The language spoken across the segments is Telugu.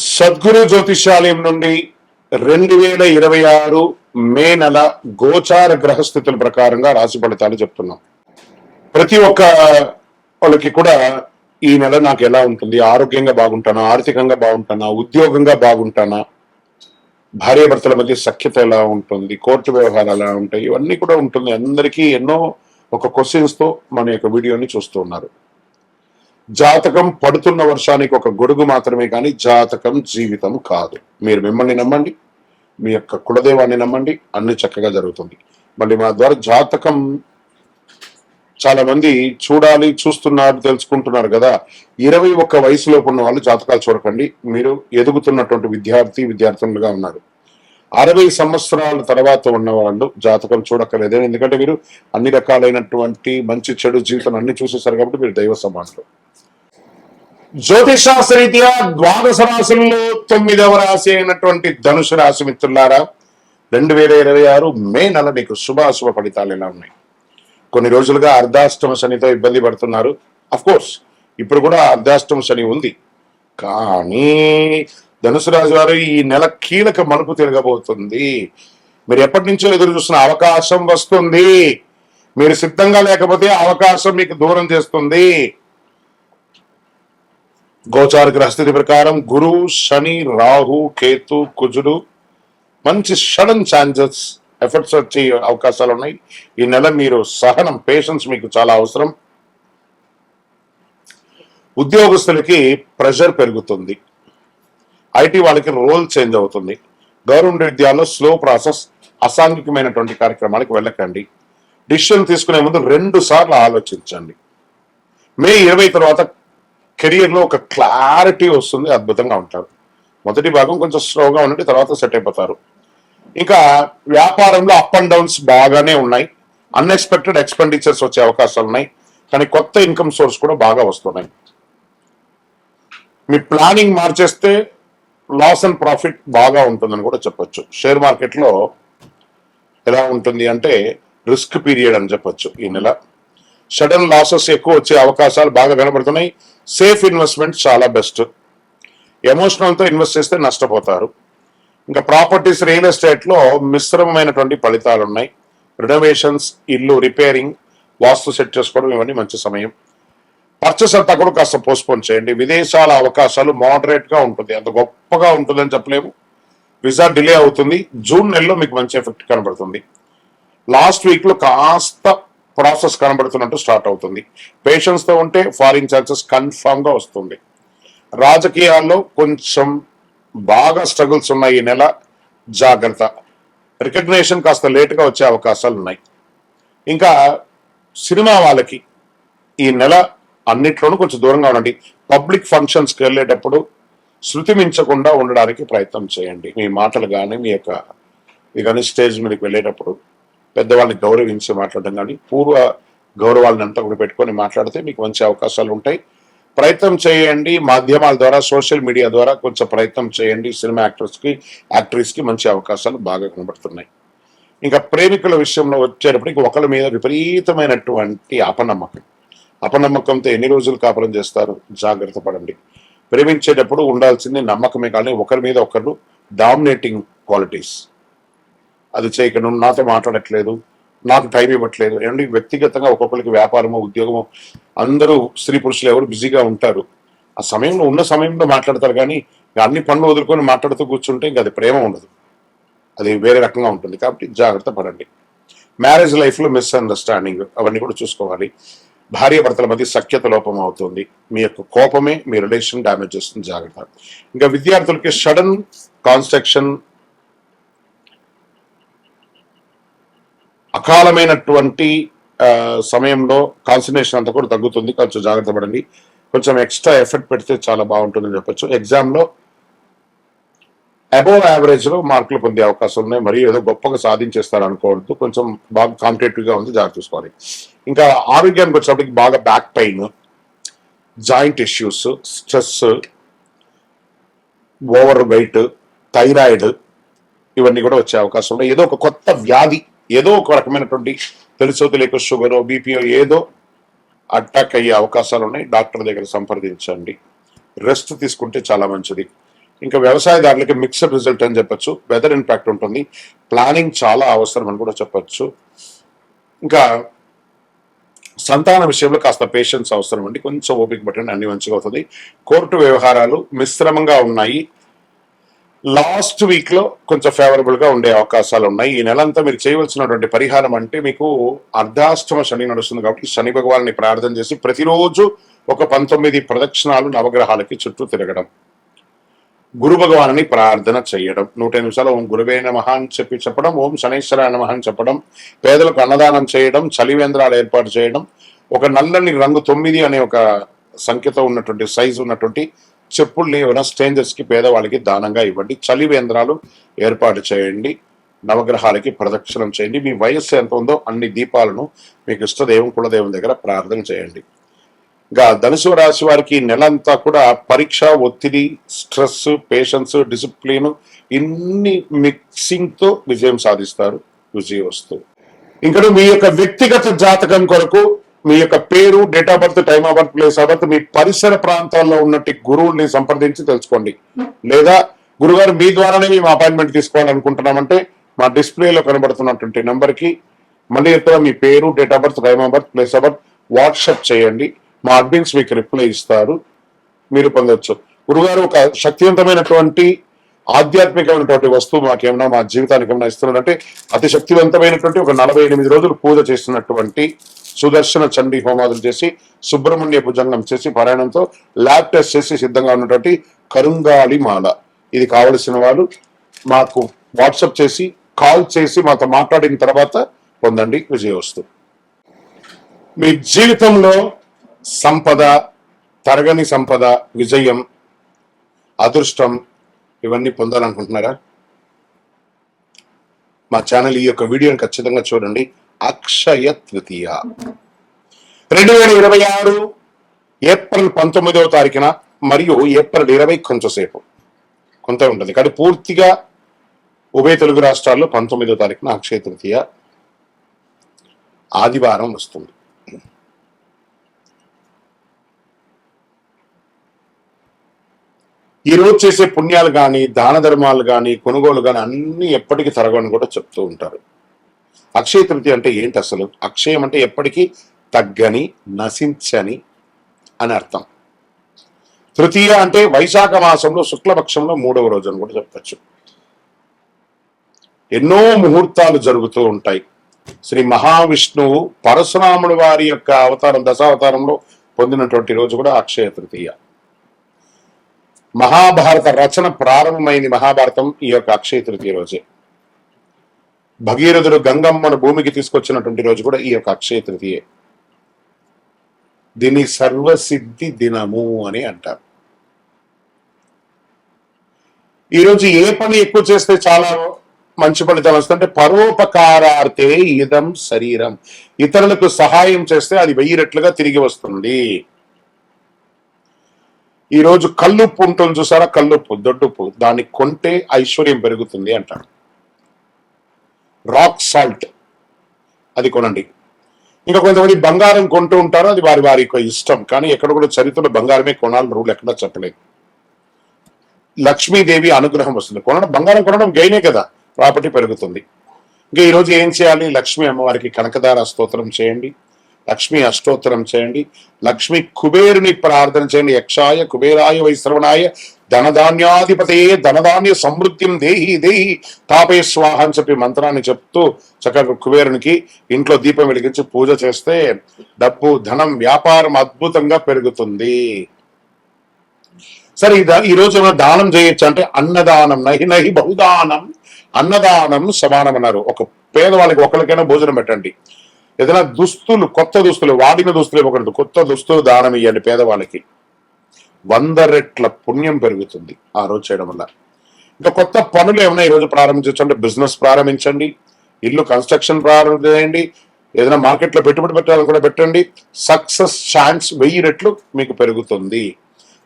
సద్గురు జ్యోతిషాలయం నుండి 2026 మే నెల గోచార గ్రహస్థితుల ప్రకారంగా రాశి ఫలితాలు చెప్తున్నాం. ప్రతి ఒక్క వాళ్ళకి కూడా ఈ నెల నాకు ఎలా ఉంటుంది, ఆరోగ్యంగా బాగుంటానా, ఆర్థికంగా బాగుంటానా, ఉద్యోగంగా బాగుంటానా, భార్యాభర్తల మధ్య సఖ్యత ఎలా ఉంటుంది, కోర్టు వ్యవహారాలు ఎలా ఉంటాయి, ఇవన్నీ కూడా ఉంటుంది. అందరికీ ఎన్నో ఒక క్వశ్చన్స్ తో మన యొక్క వీడియోని చూస్తూ ఉన్నారు. జాతకం పడుతున్న వర్షానికి ఒక గొడుగు మాత్రమే కానీ జాతకం జీవితం కాదు. మీరు మిమ్మల్ని నమ్మండి, మీ యొక్క కులదేవాన్ని నమ్మండి, అన్ని చక్కగా జరుగుతుంది. మళ్ళీ మా ద్వారా జాతకం చాలా మంది చూస్తున్నారు, తెలుసుకుంటున్నారు కదా. 21 వయసులోపు ఉన్న వాళ్ళు జాతకాలు చూడకండి. మీరు ఎదుగుతున్నటువంటి విద్యార్థులుగా ఉన్నారు. 60 సంవత్సరాల తర్వాత ఉన్న వాళ్ళు జాతకం చూడక్కర్లేదు. ఎందుకంటే మీరు అన్ని రకాలైనటువంటి మంచి చెడు జీవితం అన్ని చూసేసారు కాబట్టి మీరు దైవ సమానులు. జ్యోతిషాస్త్రరీత్యా ద్వాదశ రాశుల్లో 9వ రాశి అయినటువంటి ధనుసు రాశి మిత్రులారా, 2026 మే నెల మీకు శుభాశుభ ఫలితాలు ఎలా ఉన్నాయి? కొన్ని రోజులుగా అర్ధాష్టమ శనితో ఇబ్బంది పడుతున్నారు. అఫ్ కోర్స్ ఇప్పుడు కూడా అర్ధాష్టమ శని ఉంది, కానీ ధనుసు రాశి వారు ఈ నెల కీలక మలుపు తిరగబోతుంది. మీరు ఎప్పటి నుంచో ఎదురు చూస్తున్న అవకాశం వస్తుంది. మీరు సిద్ధంగా లేకపోతే అవకాశం మీకు దూరం చేస్తుంది. గోచార గ్రహస్థితి ప్రకారం గురు, శని, రాహు, కేతు, కుజుడు మంచి సడన్ ఛాన్సెస్, ఎఫర్ట్స్ వచ్చే అవకాశాలు ఉన్నాయి. ఈ నెల మీరు సహనం, పేషెన్స్ మీకు చాలా అవసరం. ఉద్యోగస్తులకి ప్రెషర్ పెరుగుతుంది. ఐటీ వాళ్ళకి రోల్ చేంజ్ అవుతుంది. గవర్నమెంట్ విద్యాల్లో స్లో ప్రాసెస్, అసాంఘికమైనటువంటి కార్యక్రమాలకు వెళ్ళకండి. డిసిషన్ తీసుకునే ముందు 2 సార్లు ఆలోచించండి. మే 20 తర్వాత కెరియర్లో ఒక క్లారిటీ వస్తుంది, అద్భుతంగా ఉంటారు. మొదటి భాగం కొంచెం స్లోగా ఉండి తర్వాత సెట్ అయిపోతారు. ఇంకా వ్యాపారంలో అప్ అండ్ డౌన్స్ బాగానే ఉన్నాయి. అన్ఎక్స్పెక్టెడ్ ఎక్స్పెండిచర్స్ వచ్చే అవకాశాలు ఉన్నాయి, కానీ కొత్త ఇన్కమ్ సోర్స్ కూడా బాగా వస్తున్నాయి. మీ ప్లానింగ్ మార్చేస్తే లాస్ అండ్ ప్రాఫిట్ బాగా ఉంటుందని కూడా చెప్పొచ్చు. షేర్ మార్కెట్లో ఎలా ఉంటుంది అంటే రిస్క్ పీరియడ్ అని చెప్పొచ్చు. ఈ నెల సడన్ లాసెస్ ఎక్కువ వచ్చే అవకాశాలు బాగా కనబడుతున్నాయి. సేఫ్ ఇన్వెస్ట్మెంట్ చాలా బెస్ట్. ఎమోషనల్తో ఇన్వెస్ట్ చేస్తే నష్టపోతారు. ఇంకా ప్రాపర్టీస్, రియల్ ఎస్టేట్లో మిశ్రమమైనటువంటి ఫలితాలు ఉన్నాయి. రినోవేషన్స్, ఇల్లు రిపేరింగ్, వాస్తు సెట్ చేసుకోవడం ఇవన్నీ మంచి సమయం. పర్చేస్ అంతా కూడా కాస్త పోస్ట్పోన్ చేయండి. విదేశాల అవకాశాలు మోడరేట్ గా ఉంటుంది, అంత గొప్పగా ఉంటుందని చెప్పలేము. వీసా డిలే అవుతుంది. జూన్ నెలలో మీకు మంచి ఎఫెక్ట్ కనబడుతుంది. లాస్ట్ వీక్ లో కాస్త ప్రాసెస్ కనబడుతున్నట్టు స్టార్ట్ అవుతుంది. పేషెన్స్ తో ఉంటే ఫారిన్ ఛాన్సెస్ కన్ఫామ్ గా వస్తుంది. రాజకీయాల్లో కొంచెం బాగా స్ట్రగుల్స్ ఉన్నాయి ఈ నెల, జాగ్రత్త. రికగ్నేషన్ కాస్త లేటుగా వచ్చే అవకాశాలు ఉన్నాయి. ఇంకా సినిమా వాళ్ళకి ఈ నెల అన్నిట్లోనూ కొంచెం దూరంగా ఉండండి. పబ్లిక్ ఫంక్షన్స్కి వెళ్ళేటప్పుడు శృతి మించకుండా ఉండడానికి ప్రయత్నం చేయండి. మీ మాటలు కానీ మీ యొక్క కానీ స్టేజ్ మీదకి వెళ్ళేటప్పుడు పెద్దవాళ్ళని గౌరవించి మాట్లాడడం కానీ పూర్వ గౌరవాలను అంతా కూడా పెట్టుకొని మాట్లాడితే మీకు మంచి అవకాశాలు ఉంటాయి. ప్రయత్నం చేయండి. మాధ్యమాల ద్వారా, సోషల్ మీడియా ద్వారా కొంచెం ప్రయత్నం చేయండి. సినిమా యాక్ట్రెస్కి మంచి అవకాశాలు బాగా కనబడుతున్నాయి. ఇంకా ప్రేమికుల విషయంలో వచ్చేటప్పటికి ఒకరి మీద విపరీతమైనటువంటి అపనమ్మకంతో ఎన్ని రోజులు కాపురం చేస్తారు? జాగ్రత్త పడండి. ప్రేమించేటప్పుడు ఉండాల్సింది నమ్మకమే, కానీ ఒకరి మీద ఒకరు డామినేటింగ్ క్వాలిటీస్. అది చేయక నువ్వు నాతో మాట్లాడట్లేదు, నాకు టైం ఇవ్వట్లేదు. ఏమంటే వ్యక్తిగతంగా ఒక్కొక్కరికి వ్యాపారమో ఉద్యోగమో, అందరూ స్త్రీ పురుషులు ఎవరు బిజీగా ఉంటారు. ఆ సమయంలో ఉన్న సమయంలో మాట్లాడతారు, కానీ అన్ని పనులు వదులుకొని మాట్లాడుతూ కూర్చుంటే ఇంకా అది ప్రేమ ఉండదు, అది వేరే రకంగా ఉంటుంది. కాబట్టి జాగ్రత్త పడండి. మ్యారేజ్ లైఫ్లో మిస్అండర్స్టాండింగ్ అవన్నీ కూడా చూసుకోవాలి. భార్యాభర్తల మధ్య సఖ్యత లోపం అవుతుంది. మీ యొక్క కోపమే మీ రిలేషన్ డ్యామేజ్ చేస్తుంది, జాగ్రత్త. ఇంకా విద్యార్థులకి సడన్ కాన్స్ట్రక్షన్, అకాలమైనటువంటి సమయంలో కాన్సన్ట్రేషన్ అంతా కూడా తగ్గుతుంది. కొంచెం జాగ్రత్త పడండి. కొంచెం ఎక్స్ట్రా ఎఫర్ట్ పెడితే చాలా బాగుంటుందని చెప్పొచ్చు. ఎగ్జామ్లో అబోవ్ యావరేజ్ లో మార్కులు పొందే అవకాశాలు ఉన్నాయి. మరి ఏదో గొప్పగా సాధించేస్తారు అనుకోవద్దు. కొంచెం బాగా కాంపిటేటివ్ గా ఉంది, జాగ్రత్త చూసుకోవాలి. ఇంకా ఆరోగ్యానికి వచ్చేప్పటికి బాగా back pain, joint issues, stress, over weight, thyroid ఇవన్నీ కూడా వచ్చే అవకాశం ఉన్నాయి. ఏదో ఒక కొత్త వ్యాధి, ఏదో ఒక రకమైనటువంటి తెలుసో తెలియక షుగరో బీపీఓ ఏదో అటాక్ అయ్యే అవకాశాలు ఉన్నాయి. డాక్టర్ దగ్గర సంప్రదించండి. రెస్ట్ తీసుకుంటే చాలా మంచిది. ఇంకా వ్యవసాయదారులకి మిక్స్డ్ రిజల్ట్ అని చెప్పొచ్చు. వెదర్ ఇంపాక్ట్ ఉంటుంది, ప్లానింగ్ చాలా అవసరం అని కూడా చెప్పొచ్చు. ఇంకా సంతాన విషయంలో కాస్త పేషెన్స్ అవసరం అండి, కొంచెం ఓపిక పట్టండి, అన్ని మంచిగా అవుతుంది. కోర్టు వ్యవహారాలు మిశ్రమంగా ఉన్నాయి. లాస్ట్ వీక్ లో కొంచెం ఫేవరబుల్ గా ఉండే అవకాశాలు ఉన్నాయి. ఈ నెలంతా మీరు చేయవలసినటువంటి పరిహారం అంటే, మీకు అర్ధాష్టమ శని నడుస్తుంది కాబట్టి శని భగవాన్ని ప్రార్థన చేసి ప్రతిరోజు ఒక 19 ప్రదక్షిణాలు నవగ్రహాలకి చుట్టూ తిరగడం, గురు భగవాన్ని ప్రార్థన చేయడం, 100 నిమిషాలు ఓం గురువే నమః అని చెప్పడం, ఓం శనైశ్వరాయ నమః అని చెప్పడం, పేదలకు అన్నదానం చేయడం, చలివేంద్రాలు ఏర్పాటు చేయడం, ఒక నల్లని రంగు 9 అనే ఒక సంఖ్యతో ఉన్నటువంటి సైజు ఉన్నటువంటి చెప్పుల్ని ఏమైనా స్ట్రేంజర్స్ కి పేదవాళ్ళకి దానంగా ఇవ్వండి. చలివేంద్రాలు ఏర్పాటు చేయండి, నవగ్రహాలకి ప్రదక్షిణం చేయండి. మీ వయస్సు ఎంత ఉందో అన్ని దీపాలను మీకు ఇష్టదైవం కులదైవం దగ్గర ప్రార్థన చేయండి. ఇంకా ధనుసు రాశి వారికి నెలంతా కూడా పరీక్ష, ఒత్తిడి, స్ట్రెస్, పేషెన్స్, డిసిప్లిన్ ఇన్ని మిక్సింగ్ తో విజయం సాధిస్తారు. విజయవస్తు. ఇంకా మీ యొక్క వ్యక్తిగత జాతకం కొరకు మీ యొక్క పేరు, date of birth, time of birth, place of birth, మీ పరిసర ప్రాంతాల్లో ఉన్నట్టు గురువుల్ని సంప్రదించి తెలుసుకోండి. లేదా గురుగారు మీ ద్వారానే మేము అపాయింట్మెంట్ తీసుకోవాలనుకుంటున్నామంటే మా డిస్ప్లేలో కనబడుతున్నటువంటి నెంబర్కి మళ్ళీ ఎక్కడ మీ పేరు, date of birth, time of birth, place of birth WhatsApp చేయండి. మా అడ్మిన్స్ మీకు రిప్లై ఇస్తారు, మీరు పొందొచ్చు. గురుగారు ఒక శక్తివంతమైనటువంటి ఆధ్యాత్మికమైనటువంటి వస్తువు మాకేమన్నా మా జీవితానికి ఏమైనా ఇస్తున్నారంటే, అతి శక్తివంతమైనటువంటి ఒక 48 రోజులు పూజ చేసినటువంటి సుదర్శన చండీ హోమాదులు చేసి, సుబ్రహ్మణ్య భుజంగం చేసి, పారాయణంతో ల్యాబ్ టెస్ట్ చేసి సిద్ధంగా ఉన్నటువంటి కరుంగాలి మాల. ఇది కావలసిన వాళ్ళు మాకు వాట్సాప్ చేసి, కాల్ చేసి మాతో మాట్లాడిన తర్వాత పొందండి. విజయవస్తు. మీ జీవితంలో సంపద, తరగని సంపద, విజయం, అదృష్టం ఇవన్నీ పొందాలనుకుంటున్నారా? మా ఛానల్ ఈ యొక్క వీడియోని ఖచ్చితంగా చూడండి. అక్షయ తృతీయ 2026 ఏప్రిల్ 19వ తారీఖున మరియు ఏప్రిల్ 20 కొంచెంసేపు కొంత ఉంటుంది, కానీ పూర్తిగా ఉభయ తెలుగు రాష్ట్రాల్లో 19వ తారీఖున అక్షయ తృతీయ ఆదివారం వస్తుంది. ఈ రోజు చేసే పుణ్యాలు కానీ, దాన ధర్మాలు కానీ, కొనుగోలు కానీ అన్ని ఎప్పటికీ తరగని కూడా చెప్తూ ఉంటారు. అక్షయ తృతీయ అంటే ఏంటి అసలు? అక్షయం అంటే ఎప్పటికీ తగ్గని, నశించని అని అర్థం. తృతీయ అంటే వైశాఖ మాసంలో శుక్లపక్షంలో 3వ రోజు అని కూడా చెప్పచ్చు. ఎన్నో ముహూర్తాలు జరుగుతూ ఉంటాయి. శ్రీ మహావిష్ణువు పరశురాముడు వారి యొక్క అవతారం, దశావతారంలో పొందినటువంటి రోజు కూడా అక్షయ తృతీయ. మహాభారత రచన ప్రారంభమైంది, మహాభారతం ఈ యొక్క అక్షయ తృతీయ రోజే. భగీరథుడు గంగమ్మను భూమికి తీసుకొచ్చినటువంటి రోజు కూడా ఈ యొక్క అక్షయ తృతీయే. దీన్ని సర్వసిద్ధి దినము అని అంటారు. ఈరోజు ఏ పని ఎక్కువ చేస్తే చాలా మంచి ఫలితాలు వస్తుందంటే, పరోపకారార్థే ఇదం శరీరం. ఇతరులకు సహాయం చేస్తే అది 1000 రెట్లుగా తిరిగి వస్తుంది. ఈ రోజు కల్లుప్పు ఉంటుంది చూసారా, కల్లుప్పు, దొడ్డుప్పు, దాన్ని కొంటే ఐశ్వర్యం పెరుగుతుంది అంటారు. రాక్ సాల్ట్ అది కొనండి. ఇంకా కొంతమంది బంగారం కొంటూ ఉంటారు, అది వారి వారి ఇష్టం, కానీ ఎక్కడ కూడా చరిత్రలో బంగారమే కొనాలని రూల్ ఎక్కడా చెప్పలేదు. లక్ష్మీదేవి అనుగ్రహం వస్తుంది. బంగారం కొనడం గైనే కదా, ప్రాపర్టీ పెరుగుతుంది. ఇంకా ఈరోజు ఏం చేయాలి? లక్ష్మీ అమ్మవారికి కనకదార స్తోత్రం చేయండి, లక్ష్మీ అష్టోత్తరం చేయండి, లక్ష్మీ కుబేరుని ప్రార్థన చేయండి. యక్షాయ కుబేరాయ వైశ్రవణాయ ధనధాన్యాధిపతయే ధనధాన్య సమృద్ధిం దేహి దేహి తాపే స్వాహ అని చెప్పి మంత్రాన్ని చెప్తూ చక్కగా కుబేరునికి ఇంట్లో దీపం వెలిగించి పూజ చేస్తే డబ్బు, ధనం, వ్యాపారం అద్భుతంగా పెరుగుతుంది. సరే, ఈ రోజు ఏమైనా దానం చేయొచ్చు అంటే, అన్నదానం నహి నహి బహుదానం, అన్నదానం సమానం అన్నారు. ఒక పేదవాళ్ళకి ఒకరికైనా భోజనం పెట్టండి. ఏదైనా దుస్తులు, కొత్త దుస్తులు, వాడిన దుస్తులు ఇవ్వకూడదు, కొత్త దుస్తులు దానం ఇవ్వండి పేదవాళ్ళకి. 100 రెట్ల పుణ్యం పెరుగుతుంది ఆ రోజు చేయడం వల్ల. ఇంకా కొత్త పనులు ఏమైనా ఈ రోజు ప్రారంభించవచ్చు అంటే, బిజినెస్ ప్రారంభించండి, ఇల్లు కన్స్ట్రక్షన్ ప్రారంభం చేయండి, ఏదైనా మార్కెట్లో పెట్టుబడి పెట్టాలని కూడా పెట్టండి. సక్సెస్ ఛాన్స్ 1000 రెట్లు మీకు పెరుగుతుంది.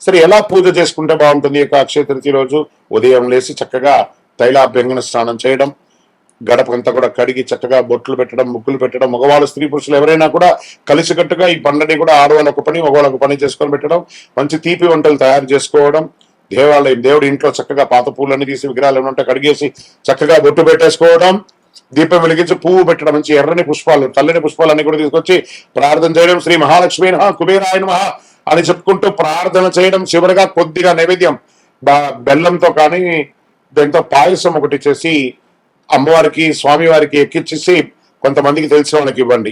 సరే, ఎలా పూజ చేసుకుంటే బాగుంటుంది? అక్షయ తృతీయ రోజు ఉదయం లేచి చక్కగా తైలాభ్యంగన స్నానం చేయడం, గడపంతా కూడా కడిగి చక్కగా బొట్లు పెట్టడం, ముగ్గులు పెట్టడం, మగవాళ్ళు, స్త్రీ పురుషులు ఎవరైనా కూడా కలిసికట్టుగా ఈ పండుగని కూడా ఆడవాళ్ళు ఒక పని, మగవాళ్ళు ఒక పని చేసుకొని పెట్టడం, మంచి తీపి వంటలు తయారు చేసుకోవడం, దేవుడి ఇంట్లో చక్కగా పాత పూలన్నీ తీసి విగ్రహాలు ఉంటే కడిగేసి చక్కగా బొట్టు పెట్టేసుకోవడం, దీపం వెలిగించి పువ్వు పెట్టడం, మంచి ఎర్రని పుష్పాలు తెల్లని పుష్పాలన్నీ కూడా తీసుకొచ్చి ప్రార్థన చేయడం, శ్రీ మహాలక్ష్మి నమః కుబేరాయ నమః అని చెప్పుకుంటూ ప్రార్థన చేయడం, చివరిగా కొద్దిగా నైవేద్యం బెల్లంతో కానీ దాంతో పాయసం ఒకటి చేసి అమ్మవారికి స్వామివారికి ఎక్కించేసి కొంతమందికి తెలిసిన వాళ్ళకి ఇవ్వండి.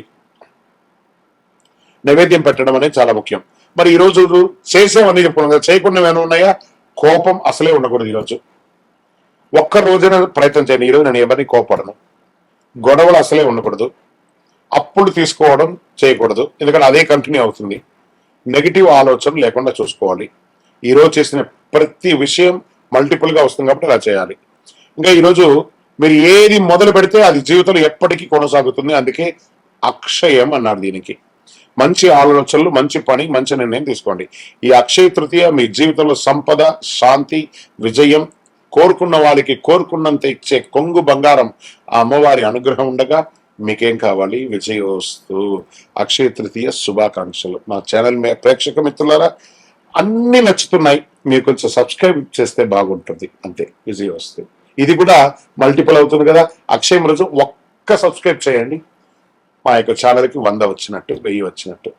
నైవేద్యం పెట్టడం అనేది చాలా ముఖ్యం. మరి ఈ రోజు చేసేవన్నీ చెప్పుకున్నాం కదా, చేయకుండా ఏమైనా ఉన్నాయా? కోపం అసలే ఉండకూడదు. ఈరోజు ఒక్క రోజున ప్రయత్నం చేయండి. ఈరోజు నేను ఎవరిని కోపడను, గొడవలు అసలే ఉండకూడదు, అప్పులు తీసుకోవడం చేయకూడదు, ఎందుకంటే అదే కంటిన్యూ అవుతుంది. నెగిటివ్ ఆలోచన లేకుండా చూసుకోవాలి. ఈరోజు చేసిన ప్రతి విషయం మల్టిపుల్ గా వస్తుంది కాబట్టి అలా చేయాలి. ఇంకా ఈరోజు మీరు ఏది మొదలు పెడితే అది జీవితంలో ఎప్పటికీ కొనసాగుతుంది. అందుకే అక్షయం అన్నారు దీనికి. మంచి ఆలోచనలు, మంచి పని, మంచి నిర్ణయం తీసుకోండి. ఈ అక్షయ తృతీయ మీ జీవితంలో సంపద, శాంతి, విజయం, కోరుకున్న వాళ్ళకి కోరుకున్నంత ఇచ్చే కొంగు బంగారం ఆ అమ్మవారి అనుగ్రహం ఉండగా మీకేం కావాలి? విజయోస్తు. అక్షయ తృతీయ శుభాకాంక్షలు. మా ఛానల్ ప్రేక్షక మిత్రులారా, అన్ని నచ్చుతున్నాయి, మీరు కొంచెం సబ్స్క్రైబ్ చేస్తే బాగుంటుంది. అంతే, విజయోస్తు. ఇది కూడా మల్టిపుల్ అవుతుంది కదా. అక్షయం రోజు ఒక్క సబ్స్క్రైబ్ చేయండి, మా యొక్క ఛానల్కి 100 వచ్చినట్టు, 1000 వచ్చినట్టు.